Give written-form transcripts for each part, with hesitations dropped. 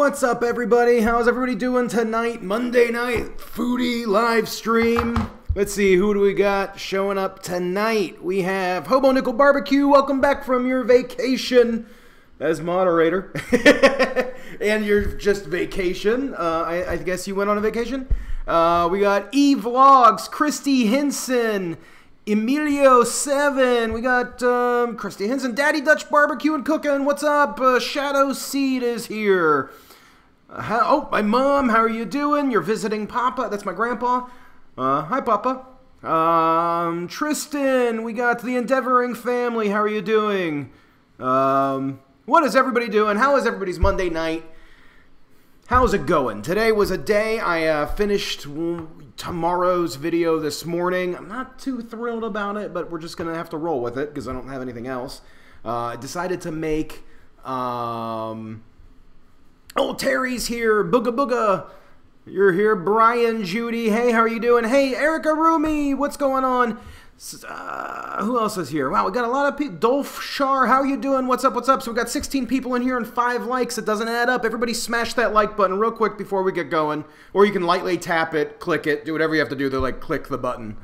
What's up, everybody? How's everybody doing tonight? Monday night foodie live stream. Let's see, who do we got showing up tonight? We have Hobo Nickel Barbecue. Welcome back from your vacation as moderator. And your just vacation. I guess you went on a vacation. We got E-Vlogs, Christy Hinson, Emilio7, we got Christy Hinson, Daddy Dutch Barbecue and Cooking, what's up? Shadow Seed is here. Oh, my mom, how are you doing? You're visiting Papa, that's my grandpa. Hi, Papa. Tristan, we got the Endeavoring family, how are you doing? What is everybody doing? How is everybody's Monday night? How's it going? Today was a day I finished tomorrow's video this morning. I'm not too thrilled about it, but we're just going to have to roll with it because I don't have anything else. I decided to make... Oh, Terry's here. Booga Booga. You're here. Brian, Judy. Hey, how are you doing? Hey, Erica Rumi. What's going on? Who else is here? Wow, we got a lot of people. Dolph Shar, how are you doing? What's up? What's up? So we got 16 people in here and 5 likes. It doesn't add up. Everybody smash that like button real quick before we get going. Or you can lightly tap it, click it, do whatever you have to do to like click the button.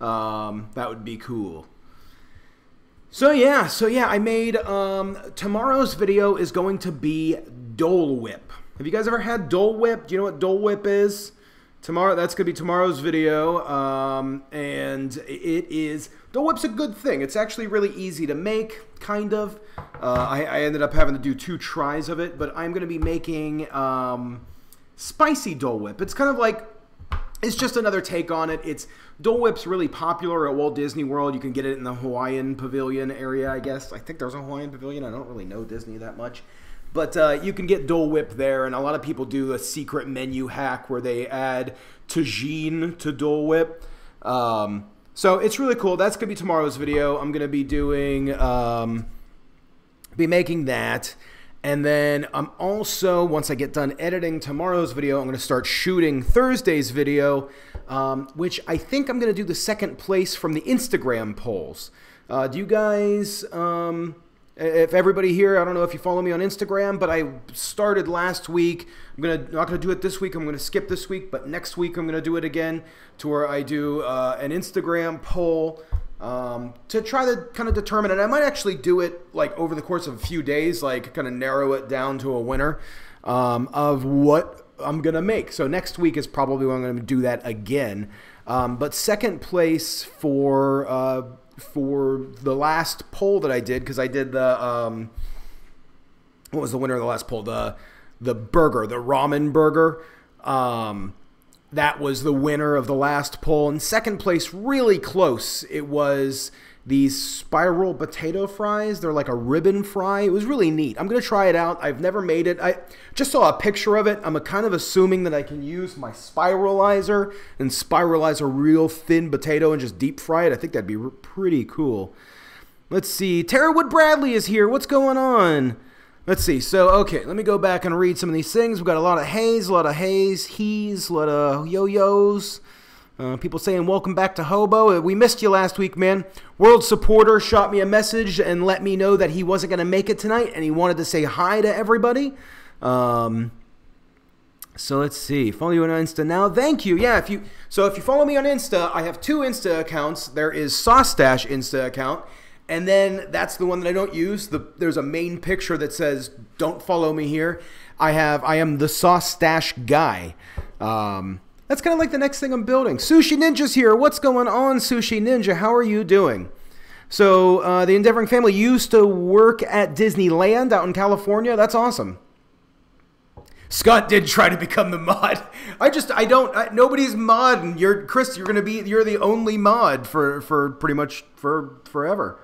That would be cool. So yeah, I made, tomorrow's video is going to be Dole Whip. Have you guys ever had Dole Whip? Do you know what Dole Whip is? Tomorrow, that's going to be tomorrow's video, and it is, Dole Whip's a good thing. It's actually really easy to make, kind of. I ended up having to do 2 tries of it, but I'm going to be making spicy Dole Whip. It's kind of like, it's just another take on it. Dole Whip's really popular at Walt Disney World. You can get it in the Hawaiian Pavilion area, I guess. I think there's a Hawaiian Pavilion. I don't really know Disney that much. But you can get Dole Whip there, and a lot of people do a secret menu hack where they add tagine to Dole Whip. So it's really cool. That's going to be tomorrow's video. I'm going to be doing, be making that. And then I'm also, once I get done editing tomorrow's video, I'm going to start shooting Thursday's video, which I think I'm going to do the 2nd place from the Instagram polls. Do you guys... if everybody here, I don't know if you follow me on Instagram, but I started last week. I'm not gonna do it this week. I'm gonna skip this week, but next week I'm gonna do it again, to where I do an Instagram poll to try to kind of determine, and I might actually do it like over the course of a few days, like kind of narrow it down to a winner of what I'm gonna make. So next week is probably when I'm gonna do that again. But 2nd place for the last poll that I did, because I did the what was the winner of the last poll? The burger, the ramen burger. That was the winner of the last poll. And 2nd place, really close. It was these spiral potato fries. They're like a ribbon fry. It was really neat. I'm gonna try it out. I've never made it. I just saw a picture of it. I'm kind of assuming that I can use my spiralizer and spiralize a real thin potato and just deep fry it. I think that'd be pretty cool. Let's see. Tara Wood Bradley is here. What's going on? Let's see. So, okay, let me go back and read some of these things. We've got a lot of he's, a lot of yo-yos. People saying, welcome back to Hobo. We missed you last week, man. World Supporter shot me a message and let me know that he wasn't going to make it tonight, and he wanted to say hi to everybody. So let's see. Follow you on Insta now. Thank you. Yeah, if you follow me on Insta, I have 2 Insta accounts. There is Stache Insta account, and then that's the one that I don't use. There's a main picture that says, don't follow me here. I am the Stache guy. That's kind of like the next thing I'm building. Sushi Ninja's here. What's going on, Sushi Ninja? How are you doing? So, the Endeavoring family used to work at Disneyland out in California. That's awesome. Scott did try to become the mod. Nobody's mod. And Chris, you're the only mod for pretty much for forever.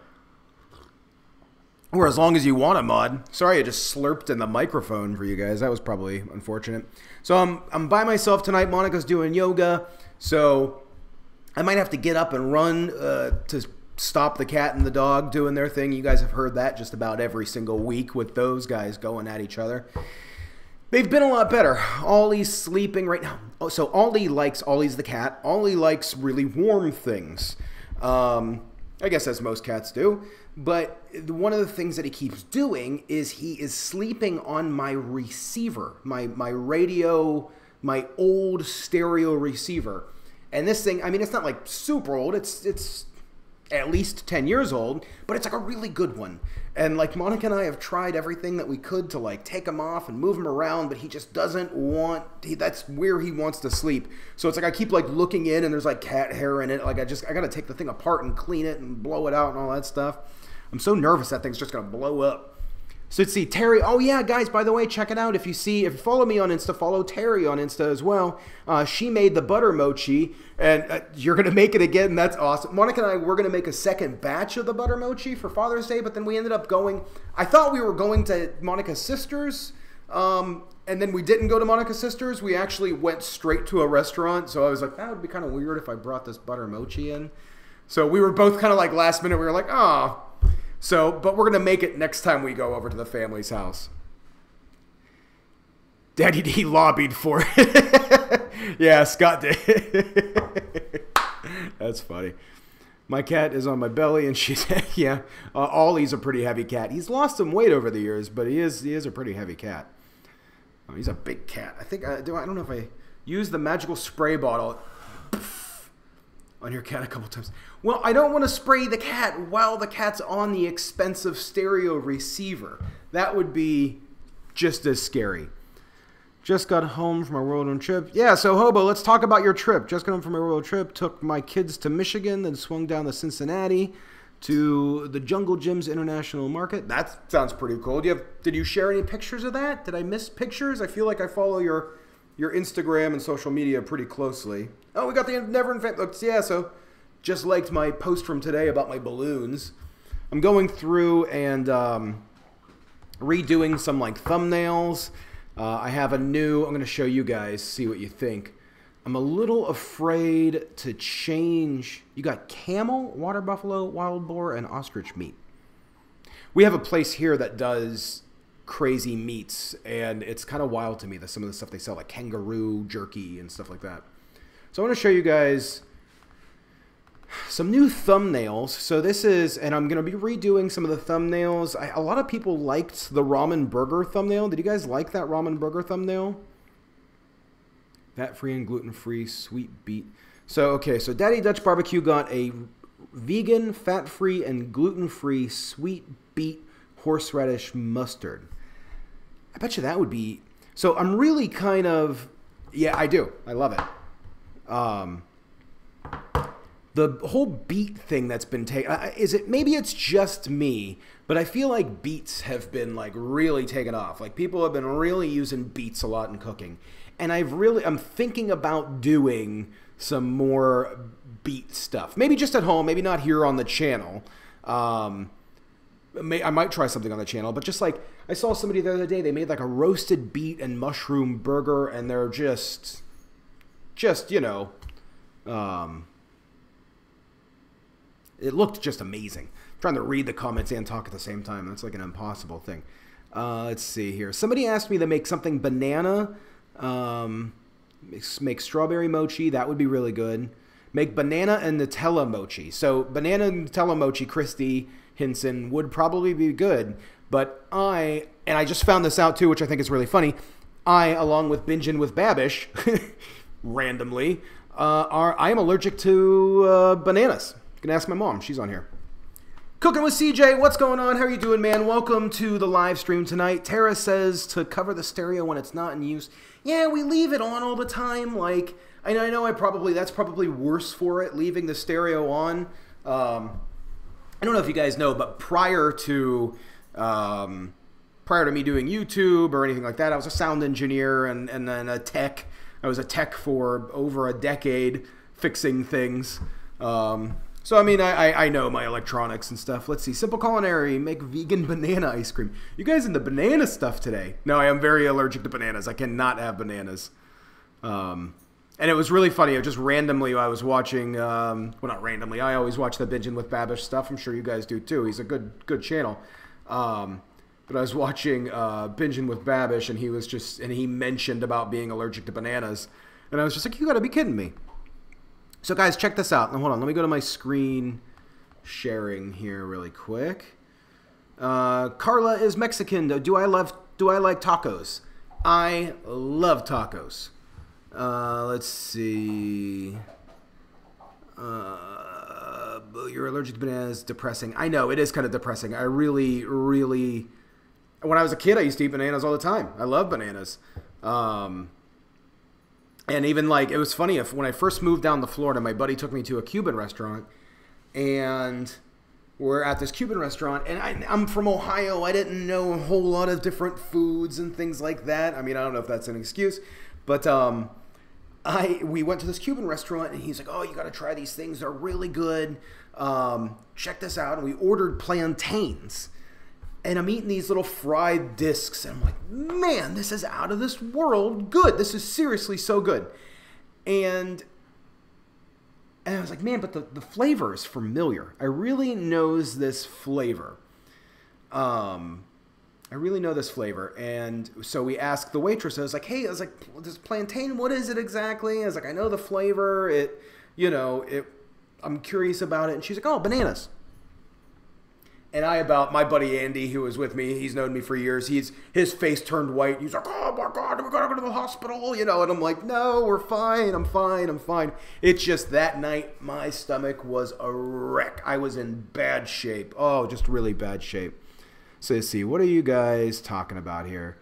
Or as long as you want a mod. Sorry, I just slurped in the microphone for you guys. That was probably unfortunate. So I'm by myself tonight. Monica's doing yoga. So I might have to get up and run to stop the cat and the dog doing their thing. You guys have heard that just about every single week with those guys going at each other. They've been a lot better. Ollie's sleeping right now. Oh, so Ollie's the cat. Ollie likes really warm things. I guess as most cats do. But one of the things that he keeps doing is he is sleeping on my receiver, my radio, my old stereo receiver. And this thing, I mean, it's not like super old. It's at least 10 years old, but it's like a really good one. And like Monica and I have tried everything that we could to like take him off and move him around, but he just doesn't want, that's where he wants to sleep. So it's like I keep like looking in and there's like cat hair in it. Like I got to take the thing apart and clean it and blow it out and all that stuff. I'm so nervous that thing's just going to blow up. So let's see, Terry. Oh yeah, guys, by the way, check it out. If you follow me on Insta, follow Terry on Insta as well. She made the butter mochi, and you're going to make it again. That's awesome. Monica and I, we're going to make a second batch of the butter mochi for Father's Day, but then we ended up I thought we were going to Monica's sister's, and then we didn't go to Monica's sister's. We actually went straight to a restaurant, so I was like, that would be kind of weird if I brought this butter mochi in. So we were both kind of like last minute, we were like, oh. So, but we're going to make it next time we go over to the family's house. Daddy D lobbied for it. Yeah, Scott did. That's funny. My cat is on my belly, and she's, yeah, Ollie's a pretty heavy cat. He's lost some weight over the years, but he is a pretty heavy cat. Oh, he's a big cat. I think, I don't know if I used the magical spray bottle on your cat a couple times. Well, I don't want to spray the cat while the cat's on the expensive stereo receiver. That would be just as scary. Just got home from a world trip. Yeah, so Hobo, let's talk about your trip. Just got home from a world trip. Took my kids to Michigan, then swung down to Cincinnati to the Jungle Gyms International Market. That sounds pretty cool. Did you share any pictures of that? Did I miss pictures? I feel like I follow your Instagram and social media pretty closely. Oh, we got the Never Invent looks. Yeah, so just liked my post from today about my balloons. I'm going through and redoing some like thumbnails. I have a new, I'm going to show you guys, see what you think. I'm a little afraid to change. You got camel, water buffalo, wild boar, and ostrich meat. We have a place here that does crazy meats, and it's kind of wild to me that some of the stuff they sell, like kangaroo jerky and stuff like that. So I want to show you guys some new thumbnails. So this is, and I'm going to be redoing some of the thumbnails. A lot of people liked the ramen burger thumbnail. Did you guys like that ramen burger thumbnail? Fat-free and gluten-free sweet beet. So, okay, so Daddy Dutch Barbecue got a vegan, fat-free, and gluten-free sweet beet horseradish mustard. I bet you that would be... So I'm really kind of... Yeah, I do. I love it. The whole beet thing that's been taken... Maybe it's just me, but I feel like beets have been like really taken off. Like people have been really using beets a lot in cooking. And I'm thinking about doing some more beet stuff. Maybe just at home, maybe not here on the channel. I might try something on the channel, but just like I saw somebody the other day, they made like a roasted beet and mushroom burger, and they're just you know, it looked just amazing. I'm trying to read the comments and talk at the same time. That's like an impossible thing. Let's see here. Somebody asked me to make something banana. Make strawberry mochi. That would be really good. Make banana and Nutella mochi. So banana and Nutella mochi, Christy Hinson, would probably be good. But I just found this out too, which I think is really funny. Along with Bingin' with Babish, randomly, I am allergic to bananas. You can ask my mom. She's on here. Cooking with CJ, what's going on? How are you doing, man? Welcome to the live stream tonight. Tara says to cover the stereo when it's not in use. Yeah, we leave it on all the time. Like, I know that's probably worse for it, leaving the stereo on. I don't know if you guys know, but prior to me doing YouTube or anything like that, I was a sound engineer and then a tech. I was a tech for over a decade, fixing things. So, I mean, I know my electronics and stuff. Let's see. Simple Culinary, make vegan banana ice cream. You guys into banana stuff today? No, I am very allergic to bananas. I cannot have bananas. And it was really funny. Just randomly, I was watching, well, not randomly. I always watch the Bingin' with Babish stuff. I'm sure you guys do, too. He's a good channel. But I was watching Bingin' with Babish, and he mentioned about being allergic to bananas. And I was just like, you got to be kidding me. So, guys, check this out. Hold on. Let me go to my screen. sharing here really quick. Carla is Mexican. Do I like tacos? I love tacos. Let's see. You're allergic to bananas. Depressing. I know, it is kind of depressing. I really, when I was a kid, I used to eat bananas all the time. I love bananas. And even like, it was funny, when I first moved down to Florida, my buddy took me to a Cuban restaurant, and we're at this Cuban restaurant, and I'm from Ohio. I didn't know a whole lot of different foods and things like that. I mean, I don't know if that's an excuse, but we went to this Cuban restaurant, and he's like, oh, you got to try these things. They're really good. Check this out. And we ordered plantains. And I'm eating these little fried discs, and I'm like, man, this is out of this world good. This is seriously so good. And I was like, man, but the flavor is familiar. I really knows this flavor. I really know this flavor. And so we asked the waitress, I was like, this plantain, what is it exactly? I was like, I know the flavor. I'm curious about it. And she's like, oh, bananas. And my buddy Andy, who was with me, he's known me for years. His face turned white. He's like, oh my God, we gotta go to the hospital, And I'm like, no, we're fine. I'm fine. It's just that night, my stomach was a wreck. I was in bad shape. Oh, just really bad shape. So let's see, what are you guys talking about here?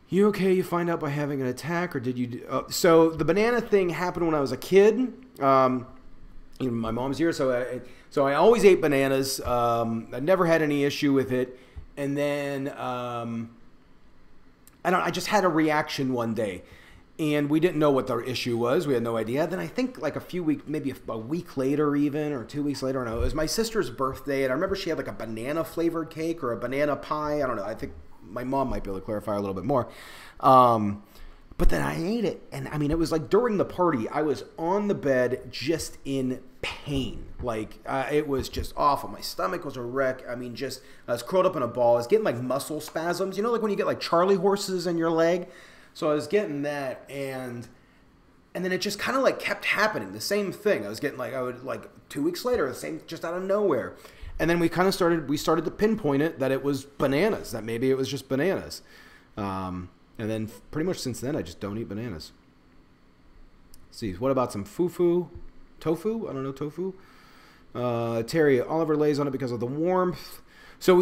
You okay? You find out by having an attack, or did you? So the banana thing happened when I was a kid. My mom's here, so I always ate bananas. I never had any issue with it, and then I just had a reaction one day, and we didn't know what the issue was. We had no idea. Then I think like maybe a week later, even, or 2 weeks later, I don't know. It was my sister's birthday, and I remember she had like a banana flavored cake or a banana pie. I don't know. I think my mom might be able to clarify a little bit more. But then I ate it, and I mean, it was like during the party, I was on the bed just in pain. Like, it was just awful. My stomach was a wreck. I mean, I was curled up in a ball. I was getting like muscle spasms. Like when you get like Charlie horses in your leg? So I was getting that, and then it just kind of like kept happening. The same thing. I was getting like, 2 weeks later, the same, just out of nowhere. And then we started to pinpoint it that it was bananas, that maybe it was just bananas. And then pretty much since then, I just don't eat bananas. Let's see, what about some fufu? Tofu? I don't know, tofu. Terry, Oliver lays on it because of the warmth. So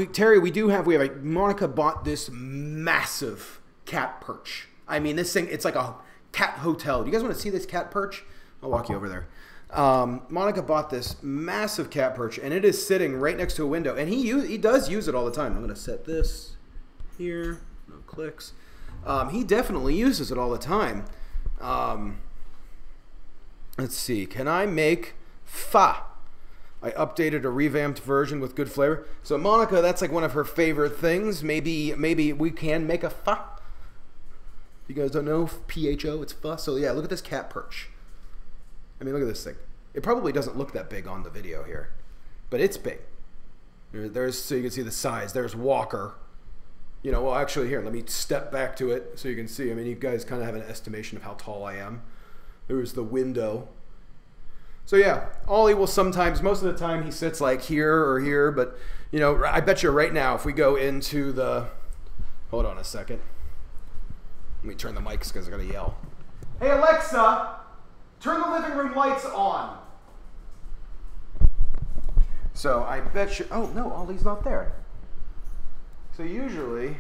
Monica bought this massive cat perch. I mean, this thing, it's like a cat hotel. Do you guys want to see this cat perch? I'll walk you over there. Monica bought this massive cat perch, and it is sitting right next to a window. And he does use it all the time. I'm going to set this here. No clicks. He definitely uses it all the time. Let's see. Can I make pho? I updated a revamped version with good flavor. So Monica, that's like one of her favorite things. Maybe we can make a pho. You guys don't know PHO, it's pho. So yeah, look at this cat perch. I mean, look at this thing. It probably doesn't look that big on the video here, but it's big. So you can see the size. There's Walker. Well, actually, here, let me step back to it so you can see. I mean, you guys kind of have an estimation of how tall I am. There's the window. So, yeah, Ollie will sometimes, most of the time, he sits like here or here. But, I bet you right now, if we go into hold on a second. Let me turn the mics because I got to yell. Hey, Alexa, turn the living room lights on. So, I bet you, oh, no, Ollie's not there. So usually,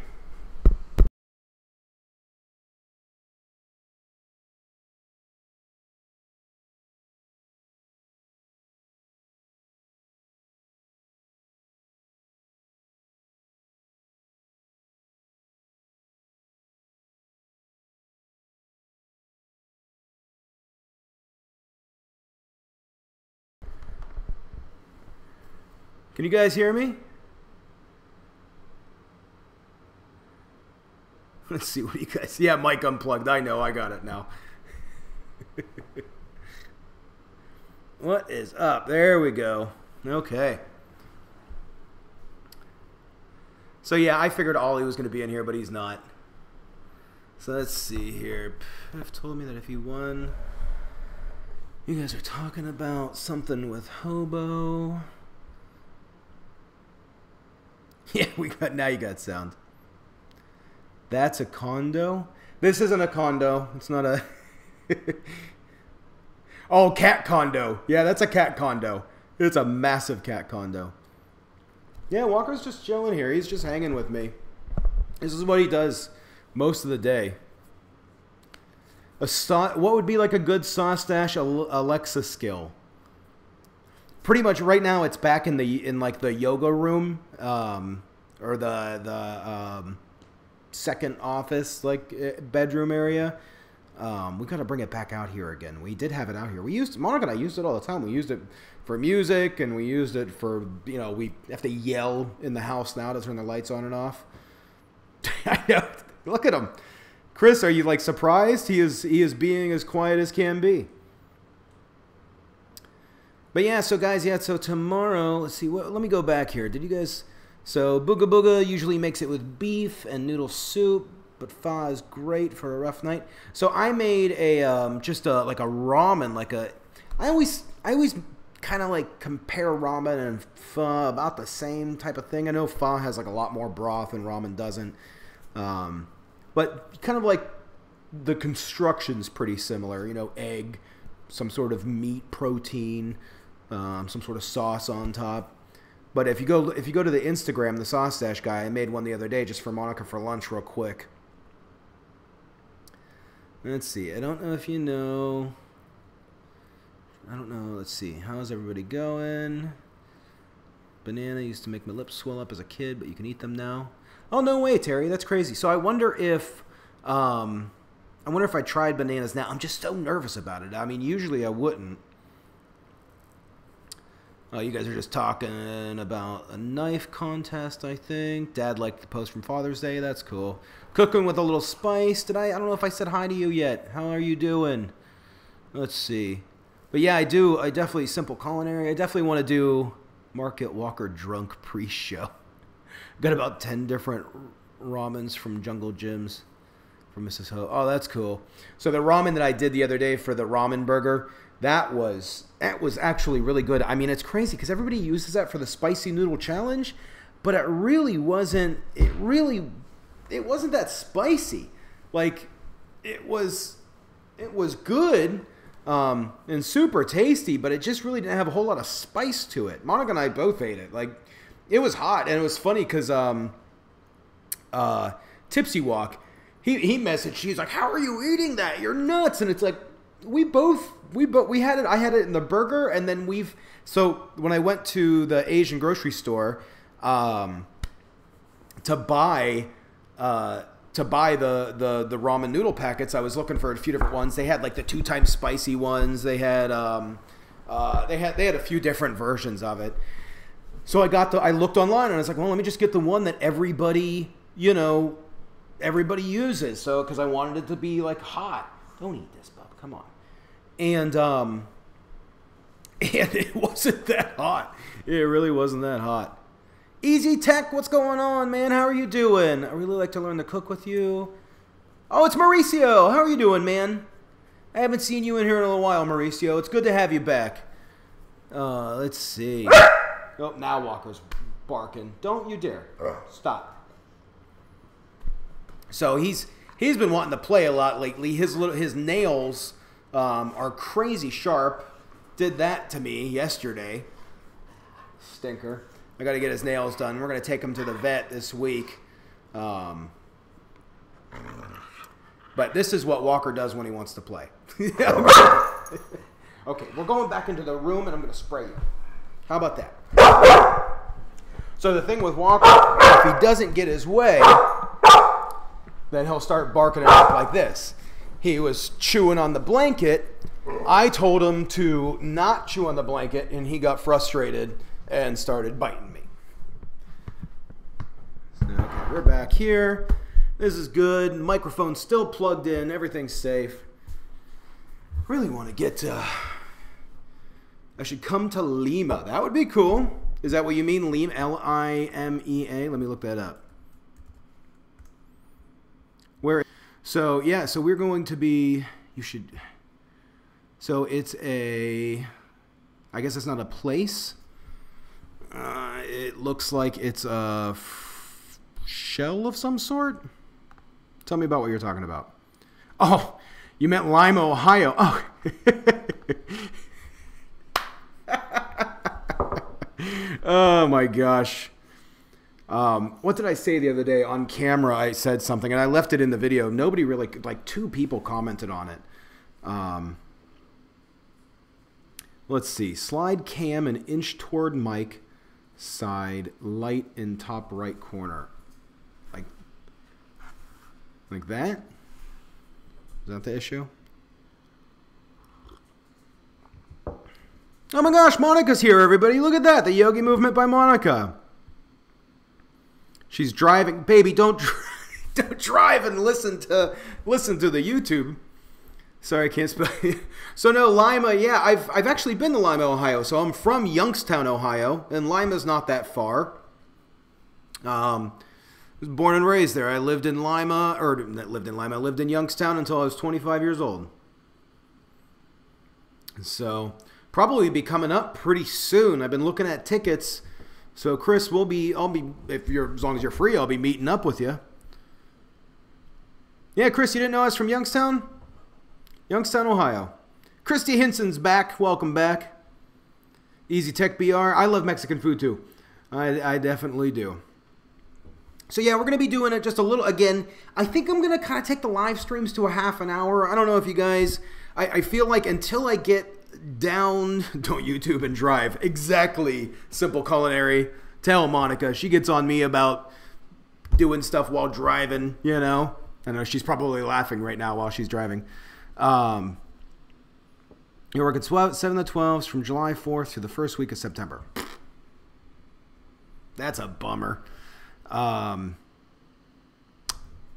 can you guys hear me? Let's see what you guys... Yeah, mic unplugged. I know. I got it now. What is up? There we go. Okay. So, yeah, I figured Ollie was going to be in here, but he's not. So, let's see here. Piff told me that if he won... You guys are talking about something with hobo. Yeah, now you got sound. That's a condo. This isn't a condo. It's not a... Oh, cat condo. Yeah, that's a cat condo. It's a massive cat condo. Yeah, Walker's just chilling here. He's just hanging with me. This is what he does most of the day. What would be like a good Stache Alexa skill? Pretty much right now it's back in like the yoga room, or the second office, like bedroom area. We got to bring it back out here again. We did have it out here. Monica and I used it all the time. We used it for music, and we used it for, we have to yell in the house now to turn the lights on and off. I know. Look at him. Chris, are you like surprised? He is being as quiet as can be. But yeah, so guys, so tomorrow, let's see, let me go back here. Did you guys, so Booga Booga usually makes it with beef and noodle soup, but pho is great for a rough night. So I made just like a ramen, I always kind of like compare ramen and pho, about the same type of thing. I know pho has like a lot more broth and ramen doesn't. But kind of like the construction's pretty similar, egg, some sort of meat protein, some sort of sauce on top. But if you go to the Instagram, the Sauce Stache guy, I made one the other day just for Monica for lunch real quick. Let's see. I don't know if you know. I don't know. Let's see. How's everybody going? Banana used to make my lips swell up as a kid, but you can eat them now. Oh, no way, Terry. That's crazy. So I wonder if I tried bananas now. I'm just so nervous about it. I mean, usually I wouldn't. Oh, you guys are just talking about a knife contest, I think. Dad liked the post from Father's Day. That's cool. Cooking with a little spice. I don't know if I said hi to you yet. How are you doing? Let's see. But yeah, I definitely, simple culinary. I definitely want to do Market Walker drunk pre-show. Got about 10 different ramens from Jungle Gyms from Mrs. Ho. Oh, that's cool. So the ramen that I did the other day for the ramen burger, that was actually really good. I mean, it's crazy because everybody uses that for the spicy noodle challenge, but it really wasn't. It wasn't that spicy. Like, it was good and super tasty, but it just really didn't have a whole lot of spice to it. Monica and I both ate it. Like, it was hot, and it was funny because Tipsy Walk, he messaged. He's like, "How are you eating that? You're nuts!" And it's like, we had it. I had it in the burger, and then so when I went to the Asian grocery store to buy the ramen noodle packets, I was looking for a few different ones. They had like the 2 times spicy ones. They had a few different versions of it. So I looked online and I was like, well, let me just get the one that everybody uses. So, because I wanted it to be like hot. Don't eat this, bub. Come on. And it wasn't that hot. It really wasn't that hot. Easy Tech, what's going on, man? How are you doing? I really like to learn to cook with you. Oh, it's Mauricio. How are you doing, man? I haven't seen you in here in a little while, Mauricio. It's good to have you back. Let's see. Oh, now Walker's barking. Don't you dare. Stop. So he's been wanting to play a lot lately. His nails are crazy sharp. Did that to me yesterday. Stinker. I got to get his nails done. We're going to take him to the vet this week. But this is what Walker does when he wants to play. Okay, we're going back into the room, and I'm going to spray you. How about that? So the thing with Walker, if he doesn't get his way, then he'll start barking it up like this. He was chewing on the blanket. I told him to not chew on the blanket, and he got frustrated and started biting me. Okay, we're back here. This is good. Microphone's still plugged in. Everything's safe. Really want to get to... I should come to Lima. That would be cool. Is that what you mean, Lima? L-I-M-E-A? Let me look that up. Where? So, yeah. So we're going to be... You should... So it's a, I guess it's not a place. It looks like it's a shell of some sort. Tell me about what you're talking about. Oh, you meant Lima, Ohio. Oh. Oh my gosh. What did I say the other day on camera? I said something and I left it in the video. Nobody really, like 2 people commented on it. Let's see. Slide cam an inch toward mic side, light in top right corner. Like that? Is that the issue? Oh my gosh, Monica's here, everybody. Look at that. The Yogi Movement by Monica. She's driving. Baby, don't drive and listen to the YouTube. Sorry, I can't spell. So no, Lima. Yeah, I've actually been to Lima, Ohio. So I'm from Youngstown, Ohio, and Lima's not that far. I was born and raised there. I lived in Lima, I lived in Youngstown until I was 25 years old. So probably be coming up pretty soon. I've been looking at tickets. So Chris, as long as you're free, I'll be meeting up with you. Yeah, Chris, you didn't know I was from Youngstown? Youngstown, Ohio. Christy Hinson's back. Welcome back. Easy Tech BR. I love Mexican food too. I definitely do. So yeah, we're going to be doing it just a little, again, I think I'm going to kind of take the live streams to a half an hour. I don't know if you guys, I feel like until I get down, don't YouTube and drive. Exactly. Simple Culinary. Tell Monica. She gets on me about doing stuff while driving, you know. I know she's probably laughing right now while she's driving. You're working 7 to 12s from July 4th through the first week of September. That's a bummer.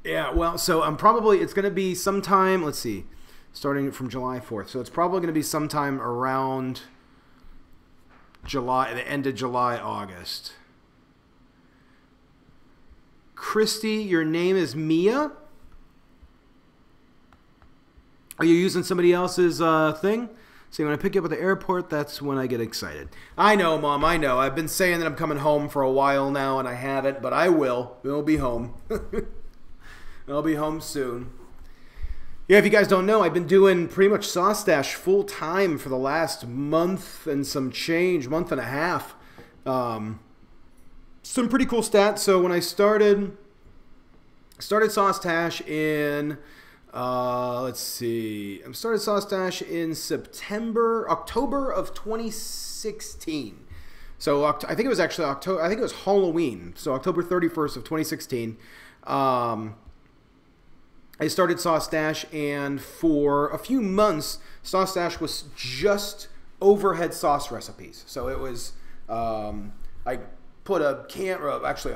Yeah, well, so it's going to be sometime, let's see, starting from July 4th. So it's probably going to be sometime around the end of July, August. Christy, your name is Mia? Are you using somebody else's thing? See, when I pick you up at the airport, that's when I get excited. I know, Mom, I know. I've been saying that I'm coming home for a while now, and I haven't, but I will. We'll be home. I'll be home soon. Yeah, if you guys don't know, I've been doing pretty much Stache full-time for the last month and some change, month and a half. Some pretty cool stats. So when I started Stache in... let's see. I started Stache in October of 2016. So I think it was actually October. I think it was Halloween. So October 31st of 2016. I started Stache, and for a few months, Stache was just overhead sauce recipes. So it was. I put a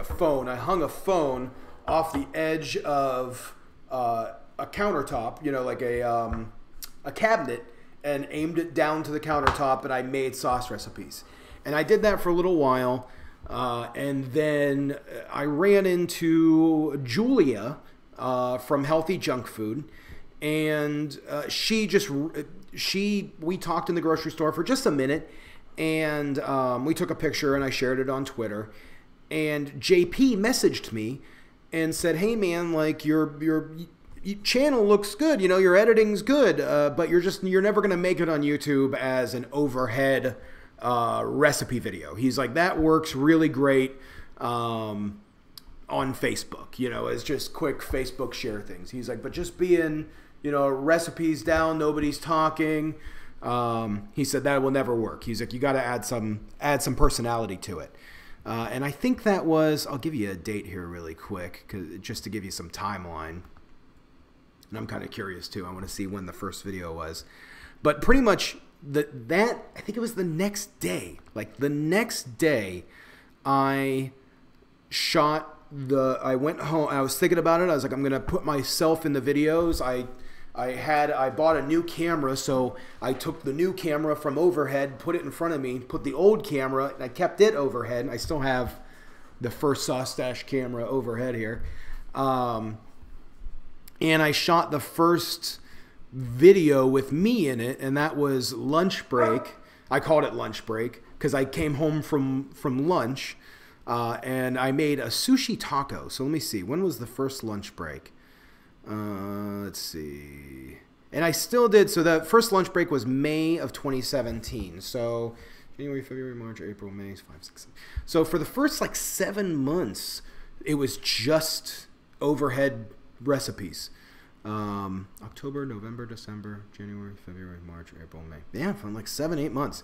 phone. I hung a phone off the edge of a countertop, you know, like a cabinet, and aimed it down to the countertop, and I made sauce recipes. And I did that for a little while, and then I ran into Julia from Healthy Junk Food, and we talked in the grocery store for just a minute, and we took a picture, and I shared it on Twitter, and JP messaged me and said, "Hey man, like your channel looks good, you know, your editing's good, but you're never gonna make it on YouTube as an overhead recipe video." He's like, "That works really great on Facebook, you know, as just quick Facebook share things." He's like, "But just being, you know, recipes down, nobody's talking." He said that will never work. He's like, "You got to add some personality to it." And I think that was, I'll give you a date here really quick, just to give you some timeline. And I'm kind of curious too. I want to see when the first video was. But pretty much I think it was the next day. Like the next day, I went home. I was thinking about it. I was like, I'm going to put myself in the videos. I bought a new camera, so I took the new camera from overhead, put it in front of me, put the old camera, and I kept it overhead. I still have the first Stache camera overhead here. And I shot the first video with me in it, and that was lunch break. I called it lunch break because I came home from lunch, and I made a sushi taco. So let me see. When was the first lunch break? Let's see. And I still did. So the first lunch break was May of 2017. So January, February, March, April, May, 5, 6, 7. So for the first like 7 months, it was just overhead recipes. October, November, December, January, February, March, April, May. Yeah, from like 7, 8 months.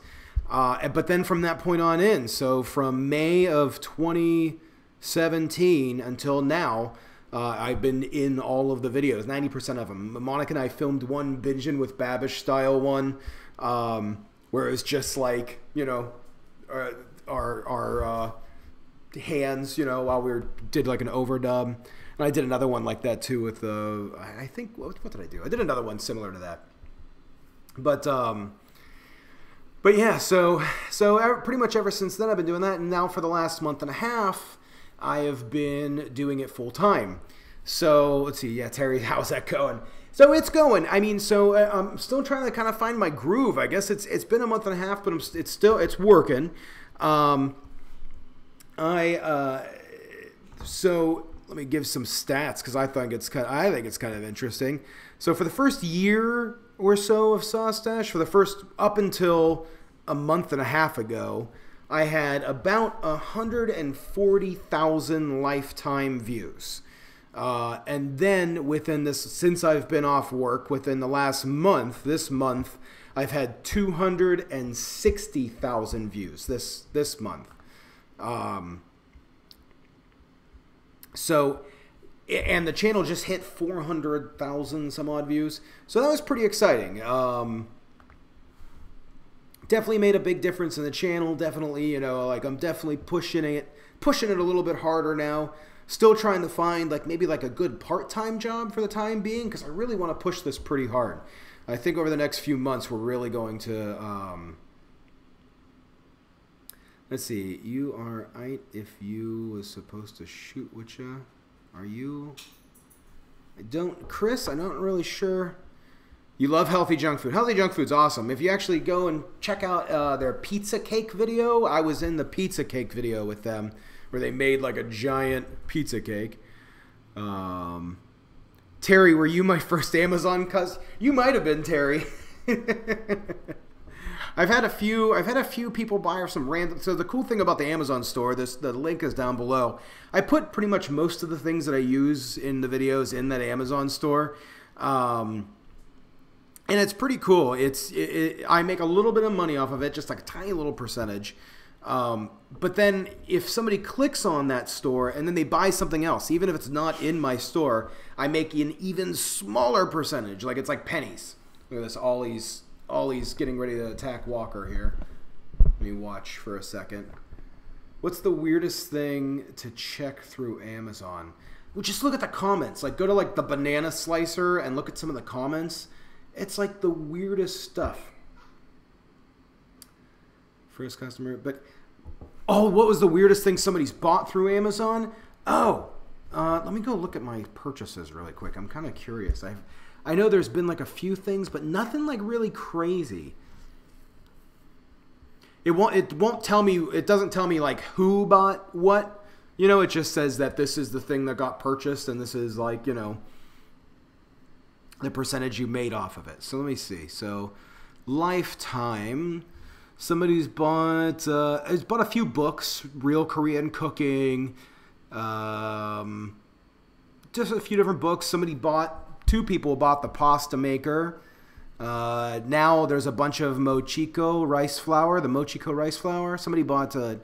But then from that point on in, so from May of 2017 until now, I've been in all of the videos, 90% of them. Monica and I filmed one Bingin' with Babish style one, where it was just like, you know, our hands, you know, while we did like an overdub. And I did another one like that too with I think, what did I do? I did another one similar to that. But yeah, so pretty much ever since then I've been doing that, and now for the last month and a half I have been doing it full time. So let's see, yeah, Terry, how's that going? So it's going. I mean, so I'm still trying to kind of find my groove. I guess it's been a month and a half, but it's working. So let me give some stats because I think it's kind of interesting. So for the first year or so of Stache, for the first up until a month and a half ago, I had about 140,000 lifetime views. And then within this, since I've been off work, within the last month, this month, I've had 260,000 views this month. So, and the channel just hit 400,000 some odd views. So that was pretty exciting. Definitely made a big difference in the channel. Definitely, you know, like I'm definitely pushing it a little bit harder now. Still trying to find like maybe like a good part-time job for the time being, because I really want to push this pretty hard. I think over the next few months we're really going to let's see, you are right if you was supposed to shoot with ya. Are you? Chris, I'm not really sure. You love healthy junk food. Healthy junk food's awesome. If you actually go and check out their pizza cake video, I was in the pizza cake video with them, where they made like a giant pizza cake. Terry, were you my first Amazon customer? You might have been, Terry. I've had a few people buy some random. So the cool thing about the Amazon store, the link is down below. I put pretty much most of the things that I use in the videos in that Amazon store, and it's pretty cool. I make a little bit of money off of it, just like a tiny little percentage. But then if somebody clicks on that store and then they buy something else, even if it's not in my store, I make an even smaller percentage. Like it's like pennies. Look at this, Ollie's getting ready to attack Walker here. Let me watch for a second. What's the weirdest thing to check through Amazon? Well, just look at the comments. Like go to like the banana slicer and look at some of the comments. It's like the weirdest stuff. First customer, but oh, what was the weirdest thing somebody's bought through Amazon? Oh, let me go look at my purchases really quick. I'm kind of curious. I know there's been like a few things, but nothing like really crazy. It won't tell me. It doesn't tell me like who bought what. You know, it just says that this is the thing that got purchased, and this is like, you know, the percentage you made off of it. So let me see. So lifetime. Somebody's bought has bought a few books, Real Korean Cooking, just a few different books. Two people bought the Pasta Maker. Now there's a bunch of Mochiko rice flour, the Mochiko rice flour. Somebody bought the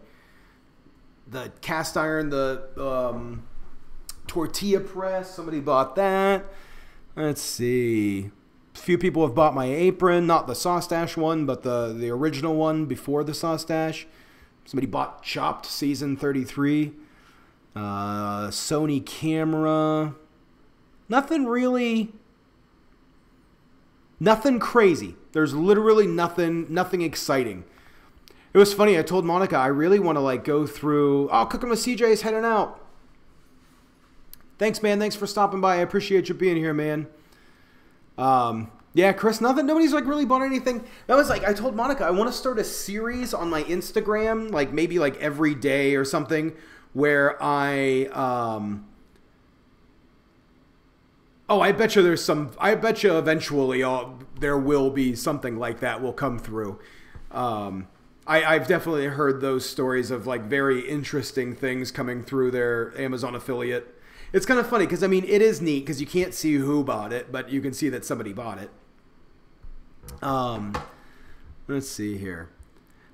cast iron, the tortilla press. Somebody bought that. Let's see. A few people have bought my apron, not the Stache one, but the original one before the Stache. Somebody bought Chopped Season 33. Sony camera. Nothing crazy. There's literally nothing exciting. It was funny. I told Monica I really want to like go through. Oh, Cooking with CJ's heading out. Thanks, man. Thanks for stopping by. I appreciate you being here, man. Yeah, Chris, nothing. Nobody's like really bought anything. That was like I told Monica I want to start a series on my Instagram, like maybe like every day or something, where I oh, I bet you there's some. I bet you eventually there will be something like that will come through. I've definitely heard those stories of like very interesting things coming through their Amazon affiliate. It's kind of funny because, I mean, it is neat because you can't see who bought it, but you can see that somebody bought it. Let's see here.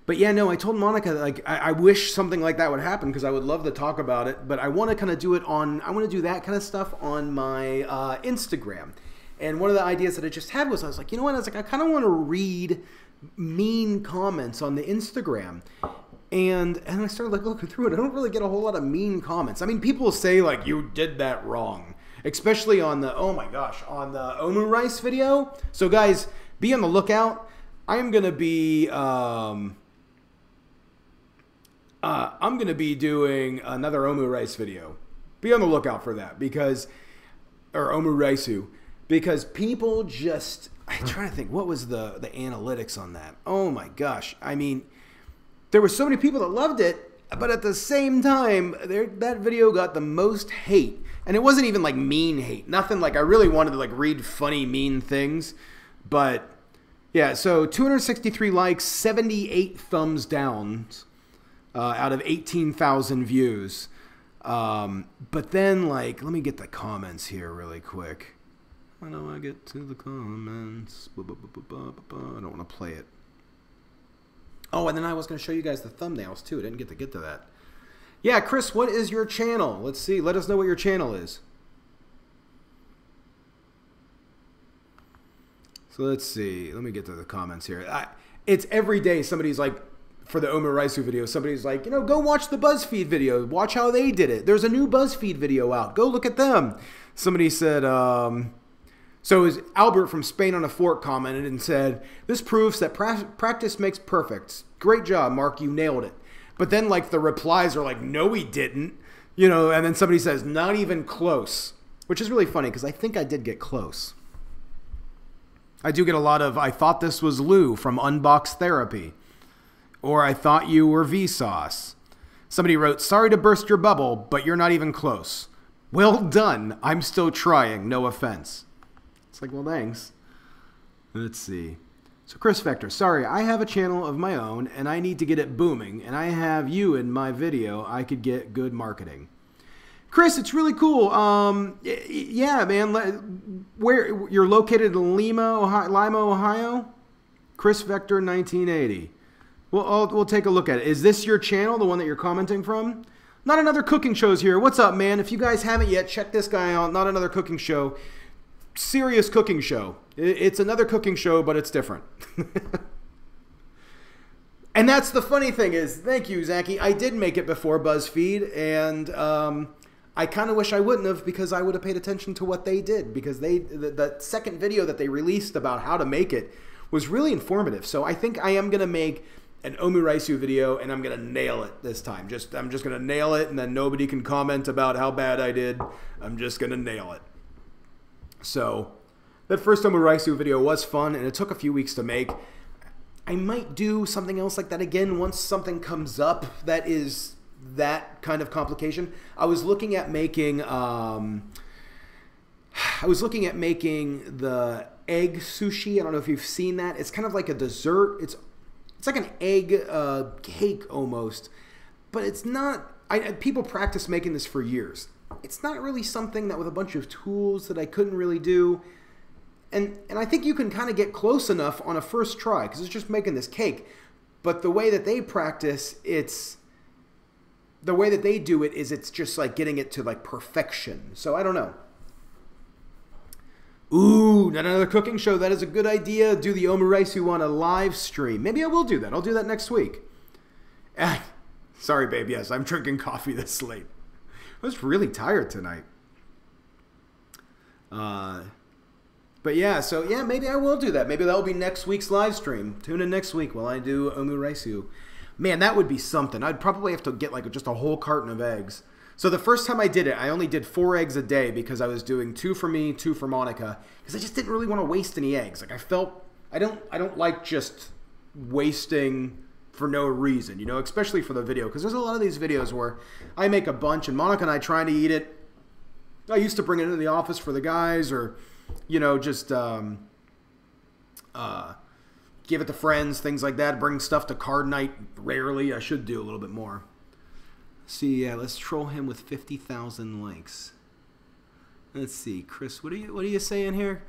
But yeah, no, I told Monica, like, I wish something like that would happen because I would love to talk about it, but I want to kind of do it on, I want to do that kind of stuff on my Instagram. And one of the ideas that I just had was, I was like, you know what? I was like, I kind of want to read mean comments on the Instagram. And I started like looking through it. I don't really get a whole lot of mean comments. I mean, people say like, you did that wrong. Especially on the, oh my gosh, on the Omu Rice video. So guys, be on the lookout. I'm going to be, I'm going to be doing another Omu Rice video. Be on the lookout for that because, or Omu Raisu, because people just, I'm trying to think, what was the analytics on that? Oh my gosh. I mean, there were so many people that loved it, but at the same time, that video got the most hate. And it wasn't even like mean hate. Nothing like I really wanted to like read funny, mean things. But yeah, so 263 likes, 78 thumbs down out of 18,000 views. But then like, let me get the comments here really quick. How do I get to the comments? I don't want to play it. Oh, and then I was going to show you guys the thumbnails, too. I didn't get to that. Yeah, Chris, what is your channel? Let's see. Let us know what your channel is. So let's see. Let me get to the comments here. It's every day somebody's like, for the Omu Raisu video, somebody's like, you know, go watch the BuzzFeed video. Watch how they did it. There's a new BuzzFeed video out. Go look at them. Somebody said, so it was Albert from Spain on a Fork commented and said, this proves that practice makes perfect. Great job, Mark. You nailed it. But then like the replies are like, no, he didn't. You know, and then somebody says, not even close. Which is really funny because I think I did get close. I do get a lot of, I thought this was Lou from Unbox Therapy. Or I thought you were Vsauce. Somebody wrote, sorry to burst your bubble, but you're not even close. Well done. I'm still trying. No offense. It's like, well, thanks. Let's see. So Chris Vector, sorry, I have a channel of my own and I need to get it booming and I have you in my video. I could get good marketing. Chris, it's really cool. Yeah, man. Where you're located in Lima, Ohio? Chris Vector 1980. Well, we'll take a look at it. Is this your channel, the one that you're commenting from? Not Another Cooking Show's here. What's up, man? If you guys haven't yet, check this guy out. Not Another Cooking Show. Serious cooking show. It's another cooking show, but it's different. And that's the funny thing is, thank you, Zachy. I did make it before BuzzFeed, and I kind of wish I wouldn't have because I would have paid attention to what they did because the second video that they released about how to make it was really informative. So I think I am going to make an Omu Raisu video, and I'm going to nail it this time. I'm just going to nail it, and then nobody can comment about how bad I did. I'm just going to nail it. So that first Omu Raisu video was fun, and it took a few weeks to make. I might do something else like that again once something comes up that is that kind of complication. I was looking at making the egg sushi. I don't know if you've seen that. It's kind of like a dessert. It's like an egg cake almost, but it's not. People practice making this for years. It's not really something that with a bunch of tools that I couldn't really do. And I think you can kind of get close enough on a first try because it's just making this cake. But the way that they practice, the way that they do it is it's just like getting it to like perfection. So I don't know. Ooh, Not Another Cooking Show. That is a good idea. Do the Omu Raisu on a live stream. Maybe I will do that. I'll do that next week. Sorry, babe. Yes, I'm drinking coffee this late. I was really tired tonight. But yeah, so yeah, maybe I will do that. Maybe that will be next week's live stream. Tune in next week while I do Omu Raisu. Man, that would be something. I'd probably have to get like just a whole carton of eggs. So the first time I did it, I only did 4 eggs a day because I was doing 2 for me, 2 for Monica, because I just didn't really want to waste any eggs. Like I felt I don't like just wasting for no reason, you know, especially for the video, because there's a lot of these videos where I make a bunch and Monica and I try to eat it. I used to bring it into the office for the guys, or you know, just give it to friends, things like that. Bring stuff to card night rarely. I should do a little bit more. See, let's troll him with 50,000 likes. Let's see, Chris, what are you saying here?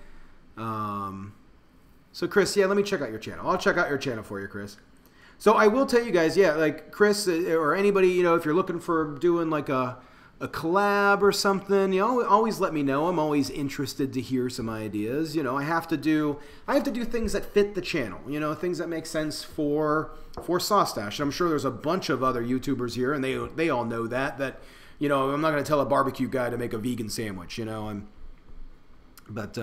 So Chris, yeah, let me check out your channel. I'll check out your channel for you, Chris. So I will tell you guys, yeah, like Chris or anybody, you know, if you're looking for doing like a collab or something, you know, always let me know. I'm always interested to hear some ideas. You know, I have to do things that fit the channel, you know, things that make sense for Stache. I'm sure there's a bunch of other YouTubers here, and they all know that, you know, I'm not going to tell a barbecue guy to make a vegan sandwich, you know, but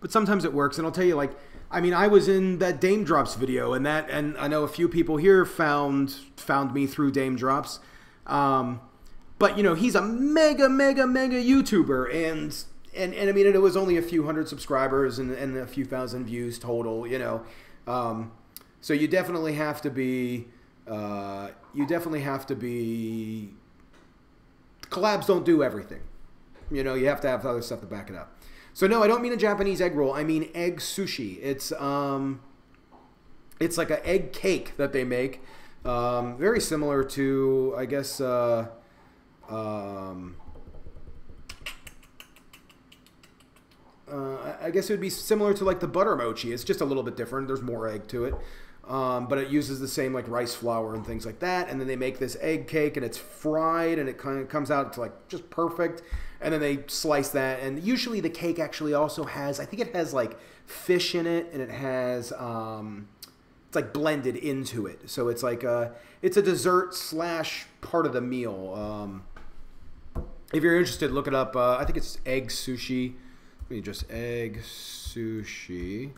sometimes it works. And I'll tell you, like, I mean, I was in that Dame Drops video, and I know a few people here found me through Dame Drops. But, you know, he's a mega YouTuber, and I mean, it was only a few hundred subscribers and a few thousand views total, you know. So you definitely have to be, collabs don't do everything. You know, you have to have other stuff to back it up. So no, I don't mean a Japanese egg roll. I mean egg sushi. It's like an egg cake that they make. Very similar to, I guess, I guess it would be similar to like the butter mochi. It's just a little bit different. There's more egg to it. But it uses the same like rice flour and things like that. And then they make this egg cake, and it's fried, and it kind of comes out to like just perfect. And then they slice that. And usually the cake actually also has, I think it has like fish in it, and it has, it's like blended into it. So it's like it's a dessert / part of the meal. If you're interested, look it up. I think it's egg sushi. Let me just egg sushi.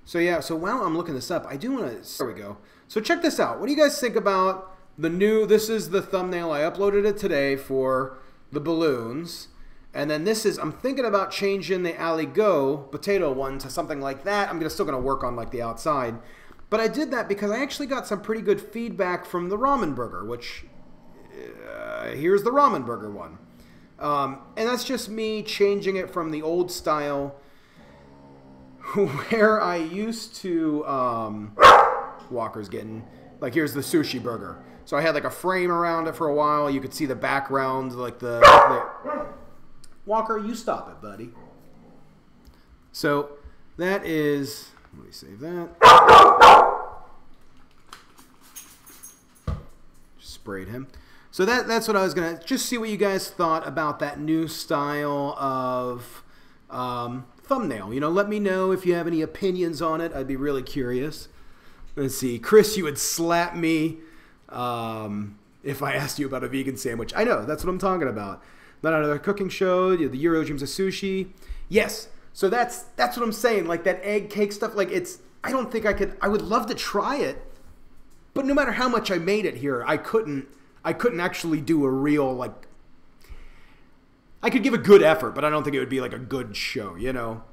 So yeah, so while I'm looking this up, I do want to, there we go. So check this out. What do you guys think about the new, this is the thumbnail. I uploaded it today for the balloons. And then this is, I'm thinking about changing the Aligo potato one to something like that. I'm still going to work on like the outside. But I did that because I actually got some pretty good feedback from the ramen burger, which, here's the ramen burger one. And that's just me changing it from the old style where I used to, Walker's getting, like here's the sushi burger. So I had like a frame around it for a while. You could see the background, like the Walker, you stop it, buddy. So that is, let me save that. Just sprayed him. So that's what I was going to just see what you guys thought about that new style of thumbnail. You know, let me know if you have any opinions on it. I'd be really curious. Let's see. Chris, you would slap me if I asked you about a vegan sandwich. I know. That's what I'm talking about. Not another cooking show. The Euro Dreams of Sushi. Yes. So that's what I'm saying. Like that egg cake stuff. Like it's. I don't think I could. I would love to try it, but no matter how much I made it here, I couldn't actually do a real like. I could give a good effort, but I don't think it would be like a good show. You know.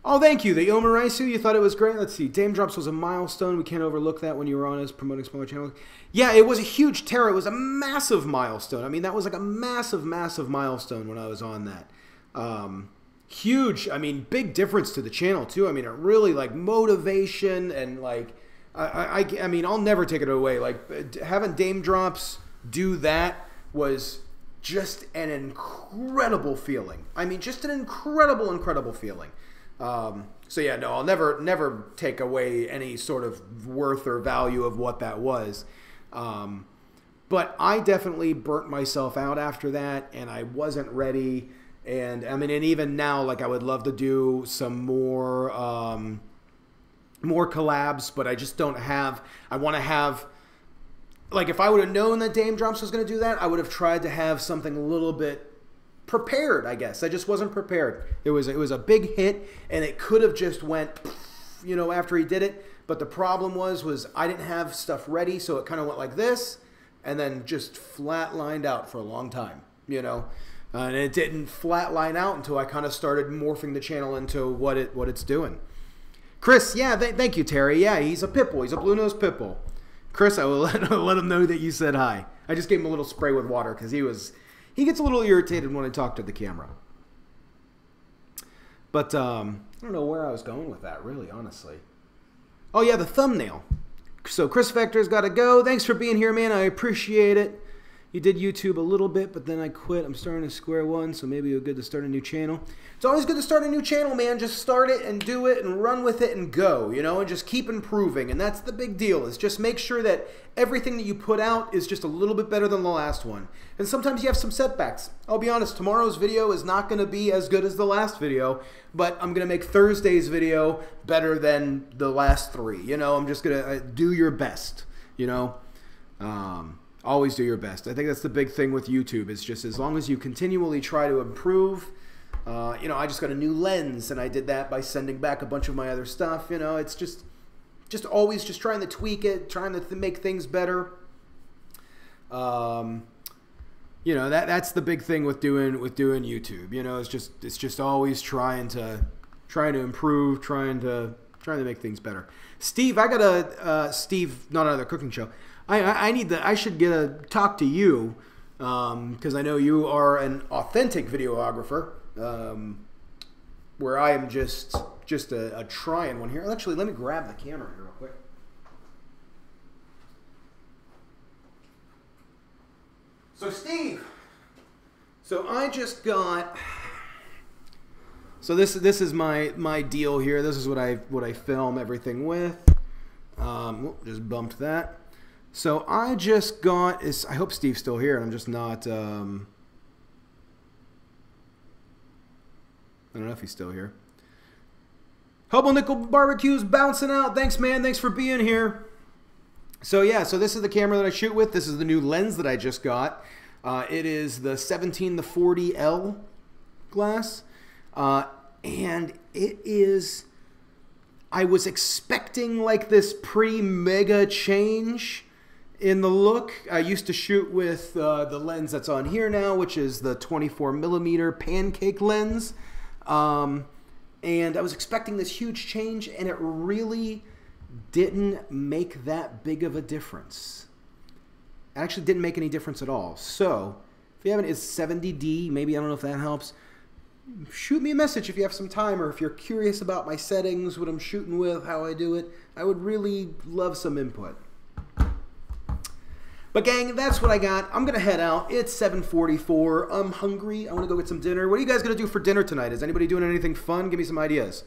Oh, thank you. The Omaraisu, you thought it was great? Let's see. Dame Drops was a milestone. We can't overlook that when you were on as promoting smaller channels. Yeah, it was a huge terror. It was a massive milestone. I mean, that was like a massive milestone when I was on that. Huge. I mean, big difference to the channel, too. I mean, it really, like, motivation and, like, I mean, I'll never take it away. Like, having Dame Drops do that was just an incredible feeling. I mean, just an incredible feeling. So yeah, no, I'll never take away any sort of worth or value of what that was. But I definitely burnt myself out after that, and I wasn't ready. And I mean, and even now, like I would love to do some more collabs, but I just don't have. I want to have. Like if I would have known that Dame Drops was going to do that, I would have tried to have something a little bit prepared, I guess. I just wasn't prepared. It was a big hit, and it could have just went, you know, after he did it. But the problem was I didn't have stuff ready, so it kind of went like this, and then just flatlined out for a long time, you know. And it didn't flatline out until I kind of started morphing the channel into what it's doing. Chris, yeah, thank you, Terry. Yeah, he's a pit bull. He's a blue-nosed pit bull. Chris, I will let him know that you said hi. I just gave him a little spray with water because he gets a little irritated when I talk to the camera. But I don't know where I was going with that, really, honestly. Oh, yeah, the thumbnail. So Chris Vector's got to go. Thanks for being here, man. I appreciate it. You did YouTube a little bit, but then I quit. I'm starting at square one, so maybe it's good to start a new channel. It's always good to start a new channel, man. Just start it and do it and run with it and go, you know, and just keep improving. And that's the big deal, is just make sure that everything that you put out is just a little bit better than the last one. And sometimes you have some setbacks. I'll be honest, tomorrow's video is not going to be as good as the last video, but I'm going to make Thursday's video better than the last three. You know, I'm just going to do your best, you know. Always do your best. I think that's the big thing with YouTube, is just as long as you continually try to improve. You know, I just got a new lens, and I did that by sending back a bunch of my other stuff. You know, it's just always just trying to tweak it, trying to make things better. You know, that's the big thing with doing YouTube. You know, it's just always trying to improve, trying to make things better. Steve, I got a Steve, not another cooking show. I should get a talk to you, because I know you are an authentic videographer, where I am just a trying one here. Actually, let me grab the camera here real quick. So Steve, so I just got. So this is my deal here. This is what I film everything with. Just bumped that. So I just got, I hope Steve's still here, and I'm just not, I don't know if he's still here. Hubble Nickel Barbecue's bouncing out. Thanks, man. Thanks for being here. So yeah, so this is the camera that I shoot with. This is the new lens that I just got. It is the 17-40L glass. And it is, I was expecting like this pretty mega change in the look. I used to shoot with the lens that's on here now, which is the 24mm pancake lens. And I was expecting this huge change, and it really didn't make that big of a difference. It actually didn't make any difference at all. So, if you haven't, it's 70D. Maybe, I don't know if that helps. Shoot me a message if you have some time, or if you're curious about my settings, what I'm shooting with, how I do it. I would really love some input. But gang, that's what I got. I'm going to head out. It's 7:44. I'm hungry. I want to go get some dinner. What are you guys going to do for dinner tonight? Is anybody doing anything fun? Give me some ideas.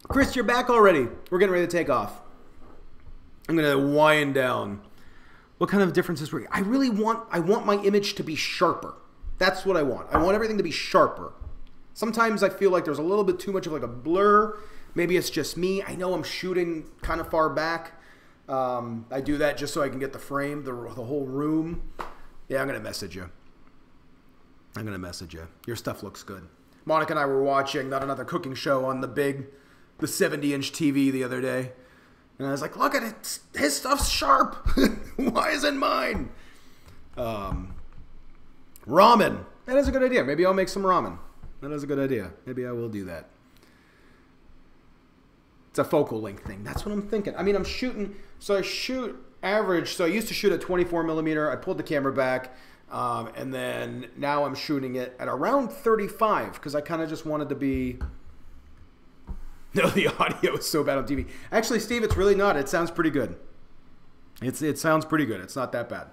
Chris, you're back already. We're getting ready to take off. I'm going to wind down. What kind of differences were you? I want my image to be sharper. That's what I want. I want everything to be sharper. Sometimes I feel like there's a little bit too much of like a blur. Maybe it's just me. I know I'm shooting kind of far back. I do that just so I can get the frame, the whole room. Yeah, I'm going to message you. I'm going to message you. Your stuff looks good. Monica and I were watching Not Another Cooking Show on the 70-inch TV the other day. And I was like, look at it. His stuff's sharp. Why isn't mine? Ramen. That is a good idea. Maybe I'll make some ramen. That is a good idea. Maybe I will do that. It's a focal length thing. That's what I'm thinking. I mean, I'm shooting. So I shoot average. So I used to shoot at 24mm. I pulled the camera back. And then now I'm shooting it at around 35 because I kind of just wanted to be... No, the audio is so bad on TV. Actually, Steve, it's really not. It sounds pretty good. It sounds pretty good. It's not that bad.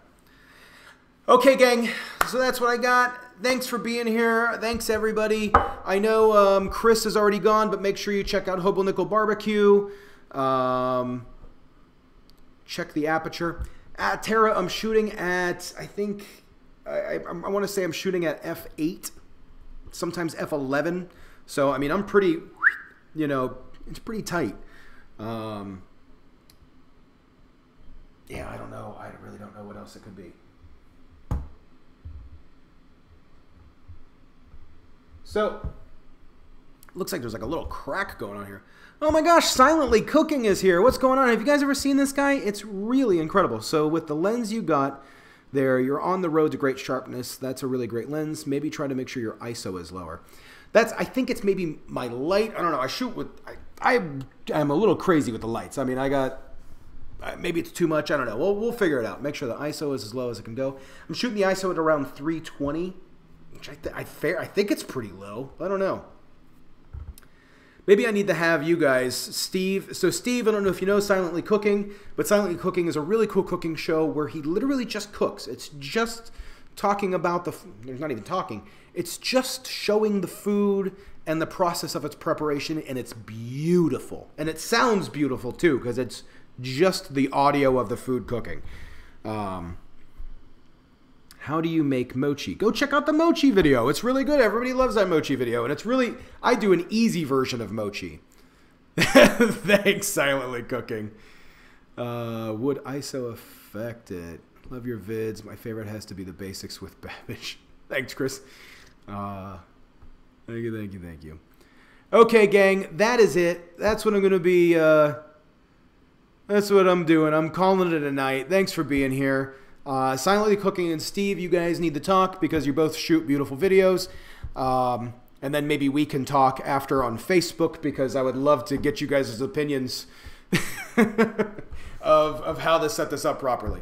Okay, gang. So that's what I got. Thanks for being here. Thanks, everybody. I know Chris is already gone, but make sure you check out Hobo Nickel Barbecue. Check the aperture. At Tara, I'm shooting at, I think, I want to say I'm shooting at f8, sometimes f11. So, I mean, I'm pretty... You know, it's pretty tight. Yeah, I don't know. I really don't know what else it could be. So, looks like there's like a little crack going on here. Oh my gosh, Silently Cooking is here. What's going on? Have you guys ever seen this guy? It's really incredible. So with the lens you got there, you're on the road to great sharpness. That's a really great lens. Maybe try to make sure your ISO is lower. I think it's maybe my light. I don't know. I shoot with, I'm a little crazy with the lights. I mean, I got, maybe it's too much. I don't know. We'll figure it out. Make sure the ISO is as low as it can go. I'm shooting the ISO at around 320, which I think it's pretty low. I don't know. Maybe I need to have you guys, Steve. So Steve, I don't know if you know Silently Cooking, but Silently Cooking is a really cool cooking show where he literally just cooks. It's just talking about there's not even talking. It's just showing the food and the process of its preparation, and it's beautiful. And it sounds beautiful too, because it's just the audio of the food cooking. How do you make mochi? Go check out the mochi video. It's really good. Everybody loves that mochi video. And it's really, I do an easy version of mochi. Thanks, Silently Cooking. Would ISO affect it? Love your vids. My favorite has to be the basics with Babbage. Thanks, Chris. Thank you. Okay, gang, that is it. That's what I'm going to be, that's what I'm doing. I'm calling it a night. Thanks for being here. Silently Cooking and Steve, you guys need to talk because you both shoot beautiful videos. And then maybe we can talk after on Facebook because I would love to get you guys' opinions of how to set this up properly.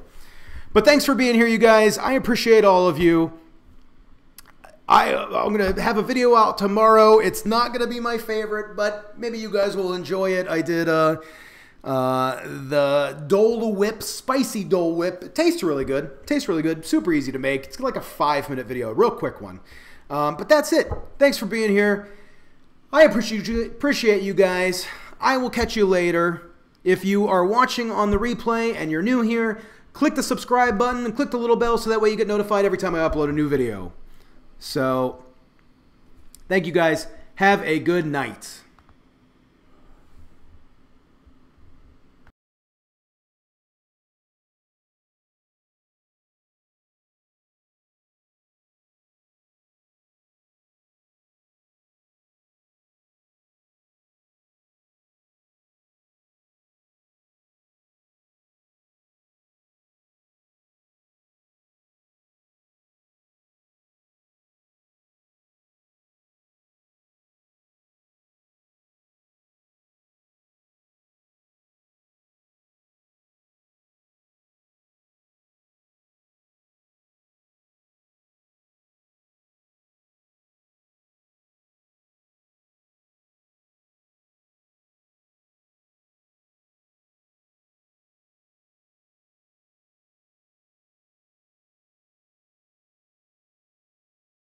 But thanks for being here, you guys. I appreciate all of you. I'm going to have a video out tomorrow. It's not going to be my favorite, but maybe you guys will enjoy it. I did the Dole Whip, spicy Dole Whip. It tastes really good. Super easy to make. It's like a 5-minute video, a real quick one. But that's it. Thanks for being here. I appreciate you guys. I will catch you later. If you are watching on the replay and you're new here, click the subscribe button and click the little bell so that way you get notified every time I upload a new video. So, thank you guys. Have a good night.